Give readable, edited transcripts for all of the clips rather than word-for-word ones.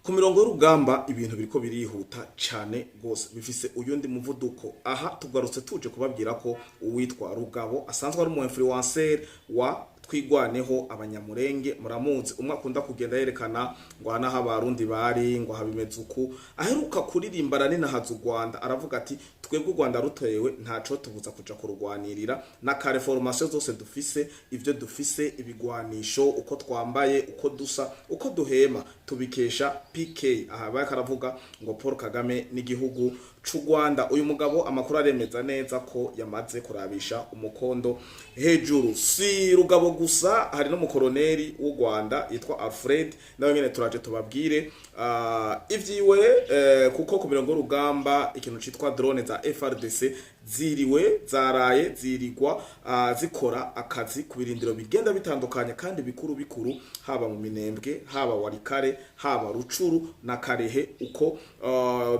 ku mirongo y'urugamba ibintu biriko birihuta cyane gose bifise uyundi muvuduko. Aha tugarutse tuje kubabwira ko uwitwa Rugabo asanzwe ari umu influencer wa twigwaneho abanyamurenge, muramuzi umwe akunda kugenda yerekana ngo hanaho abarundi bari ngo habimeze uku, aheruka kuririmbana n'inahaza u Rwanda aravuga ati twebwe u Rwanda rutewe ntaco tubuza kuja kurugwanirira na kare formation zose dufise, ivyo dufise ibigwanisho, uko twambaye, uko dusa, uko duhema tubikesha PK. Aha bakaravuga ngo Paul Kagame n'igihugu c'u Rwanda. Uyu mugabo amakuru aremeza neza ko yamaze kurabisha umukondo hejuru. Si Rugabo gusa, hari no mukoroneri w'u Rwanda yitwa Alfred, nawe nyene turaje tubabwire ivyiwe kuko ku mirongo y'urugamba ikintu citwa drone za FRDC ziriwe zaraye zirigwa zikora akazi ku birindiro bigenda bitandukanye kandi bikuru bikuru, haba mu Minembwe, haba Warikare, haba Rucuru na Karehe. Uko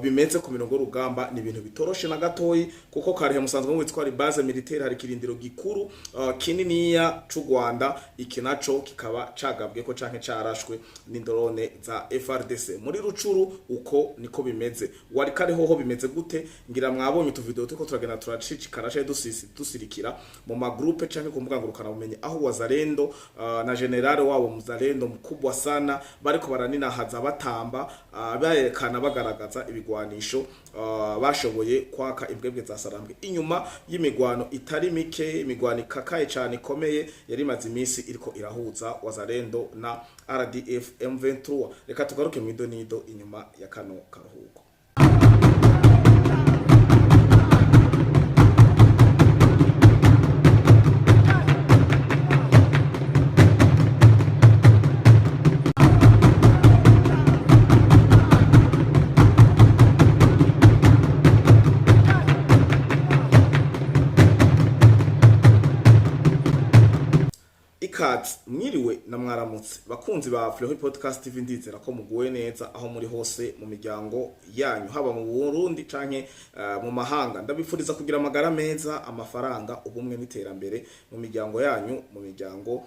bimeze ku mirongo y'urugamba ni ibintu bitoroshe na gatoyi, kuko Karehe musanzwe mwitwa base militaire, hari kirindiro gikuru kininiya c'u Rwanda, iki naco kikaba cagabwe ko canke carashwe n'indrone za FRDC. Muri Rucuru uko niko bimeze. Warikare hoho bimeze gute? Ngira mwabonye utuvideo tuko turagenda turacicikana cyo dusirikira mu magroupe canke ku mbuga ngurukana bumenye, aho Wazalendo na generale wabo Mzalendo mkubwa sana bariko baraninahaza batamba bayerekana bagaragaza ibigwanisho bashoboye kwaka imbwebwe za Sarambwe inyuma y'imigwano itari mike, imigwano ikakaye cyane ikomeye yari maze iminsi iriko irahuza Wazalendo na RDF M23. Reka tugaruke mu idonido inyuma ya kano karuhuko. Mwiriwe na mwaramutse bakunzi ba Fleho Podcast TV, ndizera ko muguwe neza aho muri hose mu miryango yanyu, haba mu Burundi canke mu mahanga. Ndabifuriza kugira amagara meza, amafaranga, ubumwe n'iterambere mu miryango yanyu, mu miryango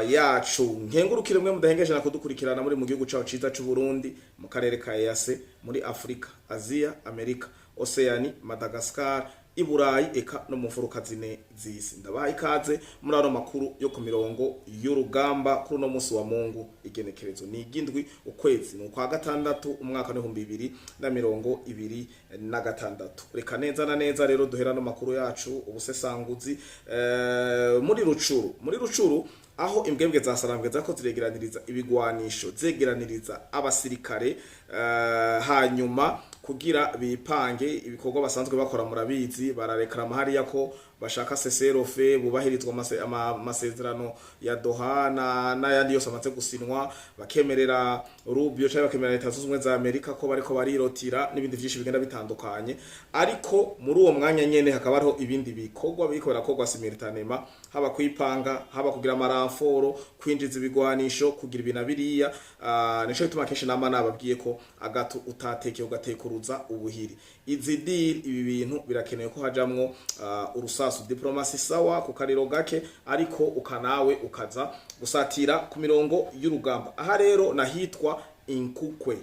yacu. Nkengurukire mwe mudahengeje na kudukurikirana muri mu gihugu cacu ciza c'u Burundi, mu karere ka EAC, muri Afrika, Asia, Amerika, Oceania, Madagascar, Iburayi, eka no mu mfuruka zine zisi. Ndabaha ikaze muri ano makuru yo ku mirongo y'urugamba kuri no munsi wa Mungu. Igenekerezo ni igindwi ukwezi ni kwa gatandatu umwaka wa 2026. Reka neza na neza rero duhera no makuru yacu ubusesanguzi muri Rucuru aho imbwebwe za Sarambwe zako ziregeraniriza ibigwanisho, zegeraniriza abasirikare hanyuma kugira bipange ibikorwa basanzwe bakora. Murabizi bararekara mahari yako bashaka seserofe, bubahirizwa amasezerano ya Doha na yandi yose amaze gusinwa, bakemerera Rubio cyangwa bakemerera Leta Zunze Ubumwe za Amerika ko bariko barirotira n'ibindi byinshi bigenda bitandukanye. Ariko muri uwo mwanya nyene hakaba ariho ibindi bikorwa biriko birakorwa simultanément, haba kwipanga, haba kugira amaramforo, kwinjiza ibigwanisho, kugira ibinabiriya. Nico bituma kenshi nama nababwiye ko agatu utateke ugatekuruza ubuhiri. Izi deal, ibi bintu birakenewe ko hajamwo urusasu diplomasi sawa ku kariro gake, ariko ukanawe ukaza gusatira ku mirongo y'urugamba. Aha rero nahitwa Inkukwe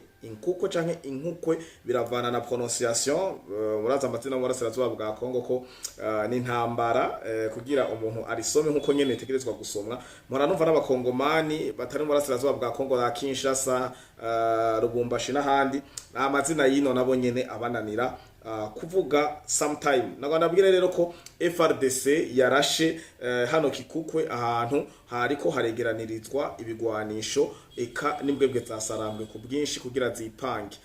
canke Inkukwe, biravana na prononciation. Muraza amazina mu burasirazuba bwa Kongo ko ni ntambara, kugira umuntu arisome nkuko nyene tegerezwa gusomwa. Muranumva n'abakongomani batari mu burasirazuba bwa Kongo za Kinshasa, Lubumbashi n'ahandi, amazina yino nabo nyene abananira kuvuga sometime. Nabwira rero ko FRDC yarashe hano Kikukwe, ahantu hariko haregeranirizwa ibigwanisho eka n'imbwebwe za Sarambwe ku bwinshi kugira zipange.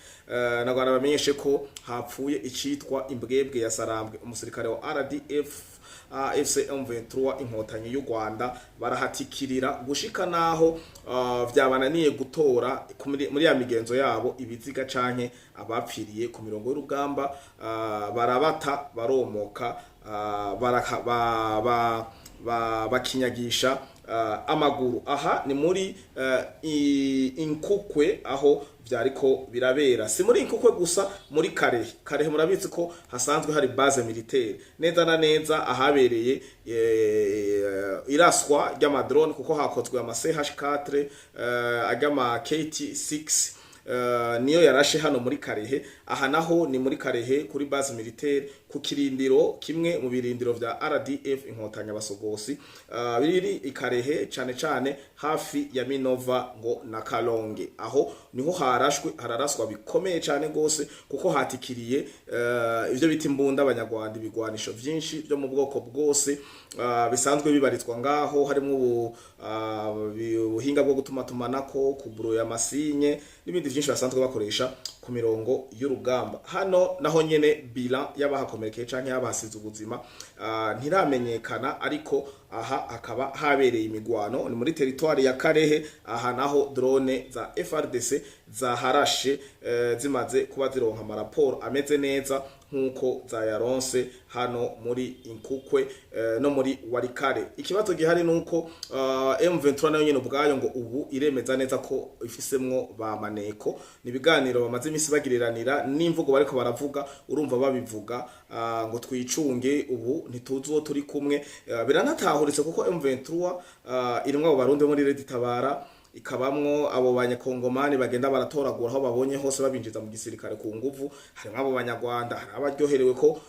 Bamenyeshe ko hapfuye icitwa imbwebwe ya Sarambwe. Umusirikare wa RDF FC M23 inkotanyi y'u Rwanda barahatikirira gushika naho vyabananiye gutora muri ya migenzo yabo ibiziga canke abapfiriye ku mirongo y'urugamba. Barabata baromoka, bakinyagisha amaguru. Aha ni muri Inkukwe aho vyariko birabera. Si muri Inkukwe gusa, muri Karehe murabizi ko hasanzwe hari base militaire neza na neza ahabereye iraswa ry'amadrone, kuko hakozwe ama CH4 agama KT6 niyo yarashe hano muri Karehe. Aha naho ni muri Karehe kuri base militaire ku kirindiro kimwe mu birindiro vya RDF Inkotanyi Abasogosi biri ikarehe cyane cyane hafi ya Minova ngo na Kalonge. Aho niho hararaswa bikomeye cyane gose kuko hatikiriye ivyo biti imbunda abanyarwanda ibigwanisho vyinshi byo mu bwoko bwose bisanzwe bibarizwa ngaho harimo ubuhinga bwo gutumatumanako kuburo masinye n'ibindi vyinshi basanzwe bakoresha ku mirongo y'urugamba. Hano naho nyene bilan y'abahakomerekeye canke y'abasize ubuzima ntiramenyekana, ariko aha akaba habereye imigwano ni muri territoire ya Karehe. Aha naho drone za FRDC zaharashe zimaze kuba zironka amaraporo ameze neza nkuko zayaronse hano muri Inkukwe no muri Warikare. Ikibazo gihari nuko M23 nayo nyene ubwayo ngo ubu iremeza neza ko ifisemwo ba maneko. Nibiganiro bamaze imisi bagiriranira n'imvugo bariko baravuga, urumva babivuga ngo twicunge ubu ntituzi uwo turi kumwe. Biranatahuritse kuko M23 irimwo abo barundi muri Red Tabara, ikabamwo abo banyakongomani bagenda baratoragura aho babonye hose babinjiza mu gisirikare ku nguvu. Harimo abo banyarwanda, hari abaryoherewe ko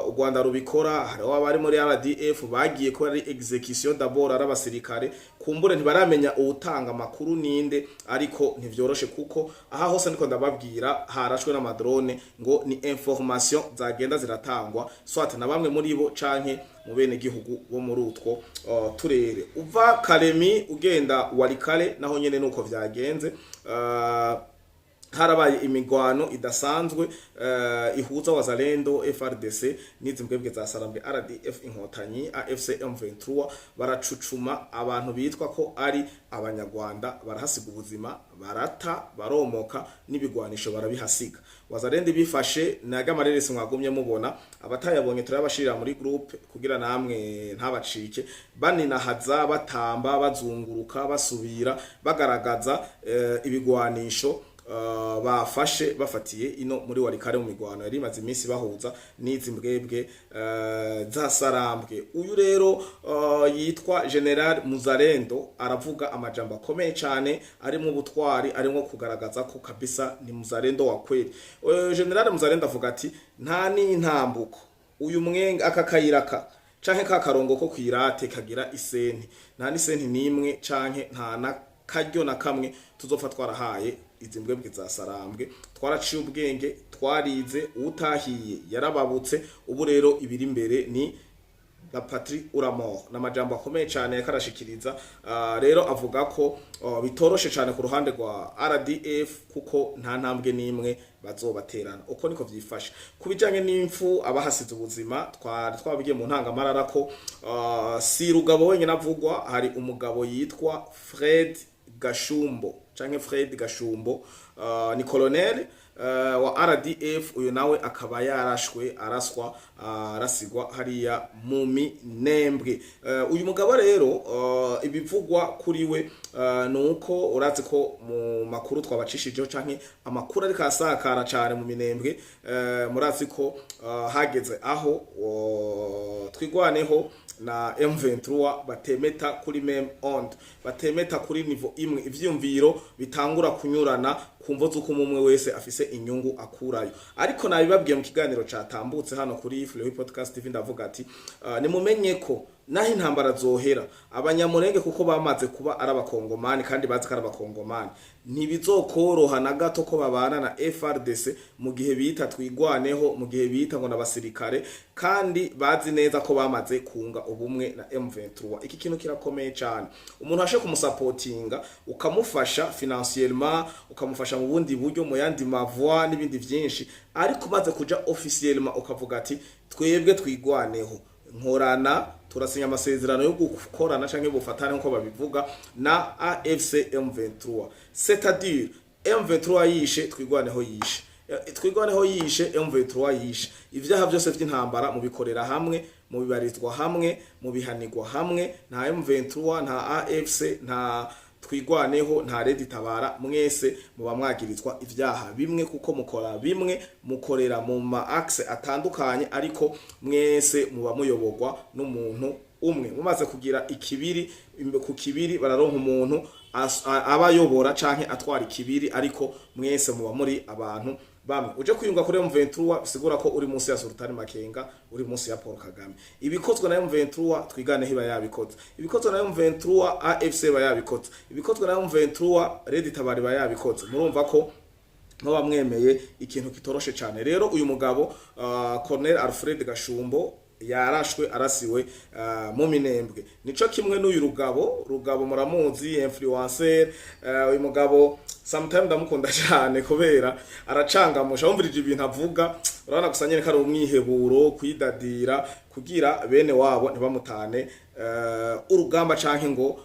u Rwanda rubikora, hari abari muri RDF bagiye ko ari execution d'abord ari abasirikare. Kumbure ntibaramenya ubutanga makuru ninde, ariko ntivyoroshe kuko aha hose niko ndababwira harashwe n'amadrone ngo ni information zagenda ziratangwa soit na bamwe muri bo canke mu bene gihugu bo muri utwo turere. Uva Karemi ugenda Warikare naho nyene nuko vyagenze. Harabaye imigwano idasanzwe ihuza Wazalendo FRDC n'izimbwebwe za Sarambwe RDF Inkotanyi AFC M23 baracucuma abantu bitwa ko ari abanyarwanda, barahasiga ubuzima, barata baromoka n'ibigwanisho barabihasiga. Wazalendo bifashe nagamarerese mwagumye mubona, abatayabonye turabashirira muri groupe kugira namwe ntabacike, baninahaza batamba bazunguruka basubira bagaragaza ibigwanisho bafashe bafatiye ino muri Warikare mu migwano yari maze iminsi bahuza n'izi mbwebwe za Sarambwe. Uyu rero yitwa General Muzalendo aravuga amajambo akomeye cyane arimo ubutwari, arimo kugaragaza ko kabisa ni Muzalendo wa kweli. General Muzalendo avuga ati nta n'intambuko uyu mwenge aka kayiraka canke ka karongo ko kwirate kagira isenti, nta n'isenti nimwe canke nta na karyo na kamwe tuzopfa twarahaye izi mbwebwe za Sarambwe. Twaraciye ubwenge, twarize, utahiye yarababutse. Ubu rero ibiri imbere ni la patrie ou la mort. N'amajambo akomeye cyane yakarashikiriza. Rero avuga ko bitoroshe cyane ku ruhande rwa RDF kuko nta ntambwe nimwe bazobaterana. Uko niko vyifashe kubijanye n'imfu abahasize ubuzima. Twabigiye mu ntangamarara ko si Rugabo wenyine avugwa, hari umugabo yitwa Fred Gashumbo canke Fred Gashumbo ni colonel wa RDF. Uyu nawe akaba yarashwe araswa arasigwa hariya mu Minembwe. Uyu mugabo rero ibivugwa kuri we nuko urazi ko mu makuru twabacishijeho canke amakuru ariko asakara cyane mu Minembwe. Murazi ko hageze aho twigwaneho na M23 batemeta kuri meme onde, batemeta kuri niveau imwe, ivyumviro bitangura kunyurana kumvo zuko umwe wese afise inyungu akurayo. Ariko nabibabwiye mu kiganiro catambutse hano kuri Flow Podcast TV, ndavuga ati nimumenye ko naho intambara zohera abanyamurenge kuko bamaze kuba arabakongomani kandi bazi karabakongomani ntibizokoroha na gato ko babana na FRDC mu gihe bita twigwaneho, mu gihe bita ngo nabasirikare, kandi bazi neza ko bamaze kunga ubumwe na M23. Iki kintu kirakomeye cyane. Umuntu ashe kumusupportinga ukamufasha financièrement, ukamufasha mu bundi buryo mu yandi mavoie n'ibindi vyinshi, ariko maze kuja officiellement ukavuga ati twebwe twigwaneho nkorana turasinya amasezerano yo gukorana canke bufatane nko babivuga na AFC M23. C'est-à-dire M23 yishe twigwaneho yishe, twigwaneho yishe M23 yishe. Ivyaha byose vy'intambara mu bikorera hamwe, mu bibarizwa hamwe, mu bihanirwa hamwe. Nta M23 nta AFC nta twigwaneho nta Red Tabara, mwese muba mwagirizwa ivyaha bimwe kuko mukora bimwe, mukorera mu ma axe atandukanye, ariko mwese muba muyoborwa n'umuntu umwe. Mumaze kugira ikibiri ku kibiri bararonka umuntu abayobora canke atwara ikibiri, ariko mwese muba muri abantu bamwe. Uje kwiyunga kuri M23 bisigura ko uri munsi ya Sultani Makenga, uri munsi ya Paul Kagame. Ibikozwe na M23 twigane hiba yabikoze, ibikozwe na M23 AFC ba yabikoze, ibikozwe na M23 Red Tabari ba yabikoze. Murumva ko no bamwemeye ikintu kitoroshe cyane. Rero uyu mugabo Colonel Alfred Gashumbo yarashwe arasiwe mu Minembwe. Nico kimwe n'uyu Rugabo muramuzi influencer. Uyu mugabo sometimes ndamukunda cyane kubera aracangamusha, wumvirije ibintu avuga, urabona kusanyene kari umwiheburo, kwidadira kugira bene wabo ntibamutane urugamba canke ngo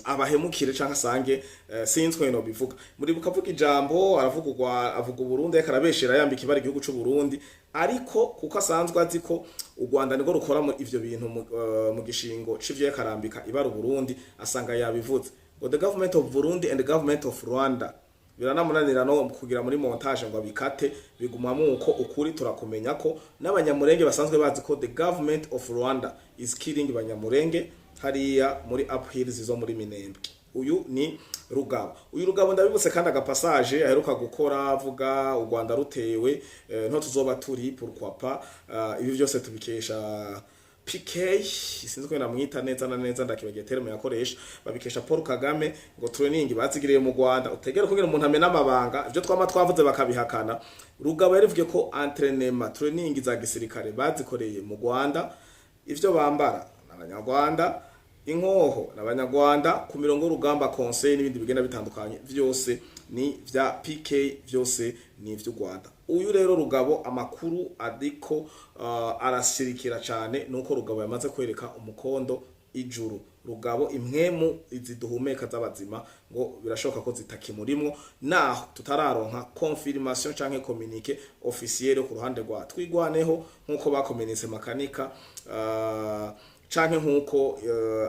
abahemukire canke asange sinzwe no bivuga. Muri bukavuga ijambo avuga Burundi, akarabeshera yambika ibara igihugu c'u Burundi, ariko kuko asanzwe azi ko u Rwanda niko rukora mu ivyo bintu mu gishingo c'ivyo yakarambika ibara Burundi, asanga yabivuze ngo the government of Burundi and the government of Rwanda biranamunanira no kugira muri montage ngo abikate, biguma muko ukuri turakumenya ko n'abanyamurenge basanzwe bazi ko the government of Rwanda is killing abanyamurenge hariya muri uphills zo muri Minembwe. Uyu ni Rugabo. Uyu Rugabo ndabibutse kandi agapassage aheruka gukora avuga u Rwanda rutewe nto tuzoba turi pourquoi pas. Ibi byose tubikesha PK, sinzi ko namwita neza na neza, ndakibagiye terme yakoresha, babikesha Paul Kagame ngo training bazigiriye mu Rwanda. Utegere kugira umuntu amena amabanga ibyo twama twavuze bakabihakana. Rugabo yarivuge ko entraînement training za gisirikare bazikoreye mu Rwanda, ivyo bambara n'abanyarwanda, inkoho n'abanyarwanda, ku mirongo y'urugamba conseil n'ibindi bigenda bitandukanye vyose ni vya PK, vyose ni vy'u Rwanda. Uyu rero Rugabo amakuru adiko arasirikira cyane nuko Rugabo yamaze kwereka umukondo ijuru. Rugabo imwemu iziduhumeka z'abazima ngo birashoka ko zitakimurimwo, naho tutararonka confirmation canke communique officiel ku ruhande rwa Twigwaneho nkuko bakomenetse makanika canke nkuko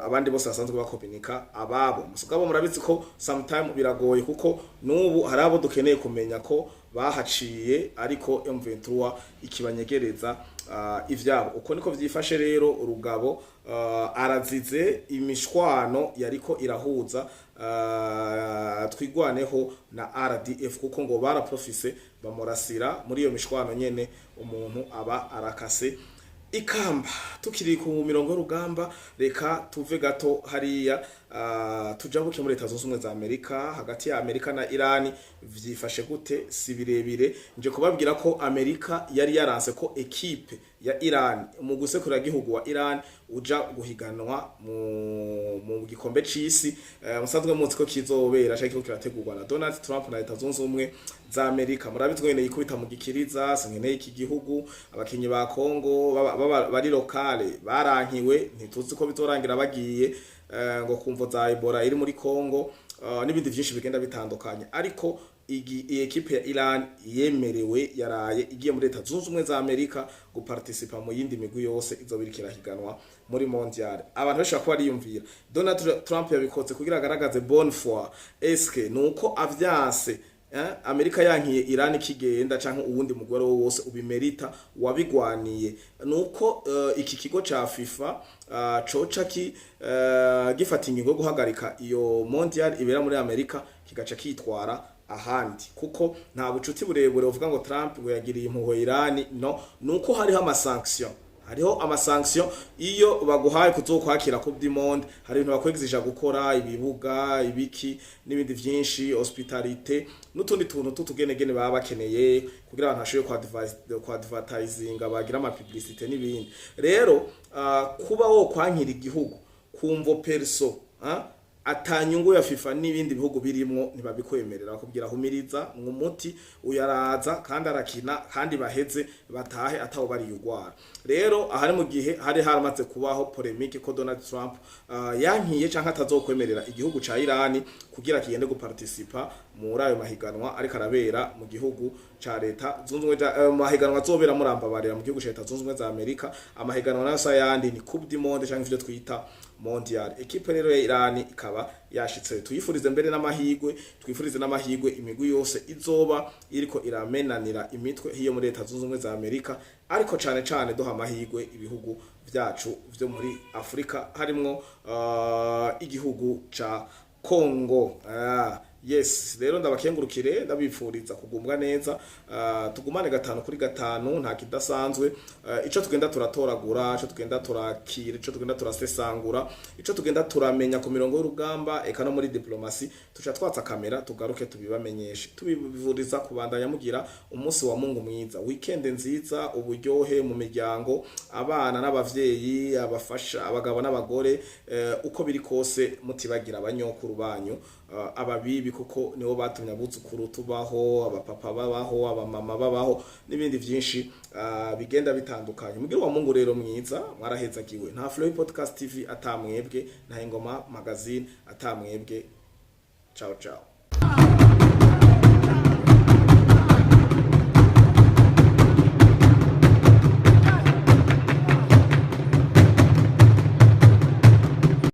abandi bose basanzwe bakominika ababo. Musugabo murabizi ko sometime biragoye kuko nubu hari abo dukeneye kumenya ko bahaciye, ariko M23 ikibanyegereza ivyabo. Uko niko vyifashe rero. Rugabo arazize imishwano yariko irahuza Twigwaneho na RDF, kuko ngo baraprofise bamurasira muri iyo mishwano nyene, umuntu aba arakase ikamba. Tukiri ku mirongo y'urugamba, reka tuve gato hariya tujabuke muri Leta Zunze Ubumwe za Amerika. Hagati ya Amerika na Iran vyifashe gute? Si birebire, nje kubabwira ko Amerika yari yaranse ko equipe ya Iran mu gusekura gihugu wa Iran uja guhiganwa mu gikombe c'isi. Musanzwe muzi ko kizobera cyangwa kirategurwa na Donald Trump na Leta Zunze Ubumwe za Amerika. Murabizwe nyene yikubita mu gikiriza sengene iki gihugu, abakinyi ba Kongo bari lokale barankiwe, ntituzi ko bizorangira bagiye ngo kumvo za Ebola iri muri Kongo n'ibindi byinshi bigenda bitandukanye. Ariko iyi equipe ya Iran yemerewe, yaraye igiye muri Leta Zunze Ubumwe za Amerika guparticipa mu yindi migwi yose izobirikira higanwa muri mondial. Abantu bashaka ko bariyumvira Donald Trump yabikoze kugira agaragaze bonne foi, eske nuko avyanse Amerika yankiye Iran kigenda canke uwundi mugore wose ubimerita wabigwaniye, nuko iki kigo ca FIFA coca gifata ingingo guhagarika iyo mondial ibera muri Amerika kigaca kitwara ahandi, kuko nta bucuti burebure uvuga ngo Trump ngo yagiriye impuhwe Iran. No, nuko hariho amasanction iyo baguhaye kuzokwakira Coupe du Monde, hari ibintu bakwegizija gukora, ibibuga, ibiki n'ibindi vyinshi, hospitality n'utundi tuntu tutugenegene baba bakeneye kugira abantu bashobore kwa advertising, bagira ama publicité n'ibindi. Rero kuba wo kwankira igihugu kumvo perso atanyungu ya FIFA n'ibindi bihugu birimo ntibabikwemerera, kugira humiriza umuti uyaraza kandi arakina kandi baheze batahe ataho bari yugwara. Rero ahari mu gihe hari haramaze kubaho polemique ko Donald Trump yankiye canke atazokwemerera igihugu ca Iran kugira kigende guparticipa muri ayo mahiganwa ariko arabera mu gihugu ca Leta Zunze Ubumwe za mahiganwa azobera murambabarira mu gihugu ca Leta Zunze Ubumwe za Amerika. Amahiganwa nayo yandi ni Coupe du Monde canke ivyo twita mondial. Equipe rero ya Iran ikaba yashitse, tuyifurize mbere n'amahigwe, twifurize n'amahigwe imigwi yose izoba iriko iramenanira imitwe hiyo muri Leta Zunze Ubumwe za Amerika, ariko cane duha amahigwe ibihugu vyacu vyo muri Afrika, harimwo igihugu ca Kongo. Yes, rero ndabakengurukire ndabifuriza kugubwa neza, tugumane 5 kuri 5 nta kidasanzwe. Ico tugenda turatoragura, ico tugenda turakira, ico tugenda turasesangura, ico tugenda turamenya ku mirongo y'urugamba eka no muri diplomasi, tuca twatsa kamera tugaruke tubibamenyeshe. Tubivuriza kubandanya mugira umunsi wa Mungu mwiza, weekend nziza, uburyohe mu miryango, abana n'abavyeyi, abafasha, abagabo n'abagore, uko biri kose mutibagira abanyokuru banyu, ababibi kuko nibo batumye abuzukuru tubaho, abapapa babaho, abamama babaho n'ibindi vyinshi bigenda bitandukanye. Mugira wa Mungu rero mwiza, mwarahezagiwe. Nta Flow Podcast TV atamwebwe, nta Ingoma Magazine atamwebwe. Ciao ciao.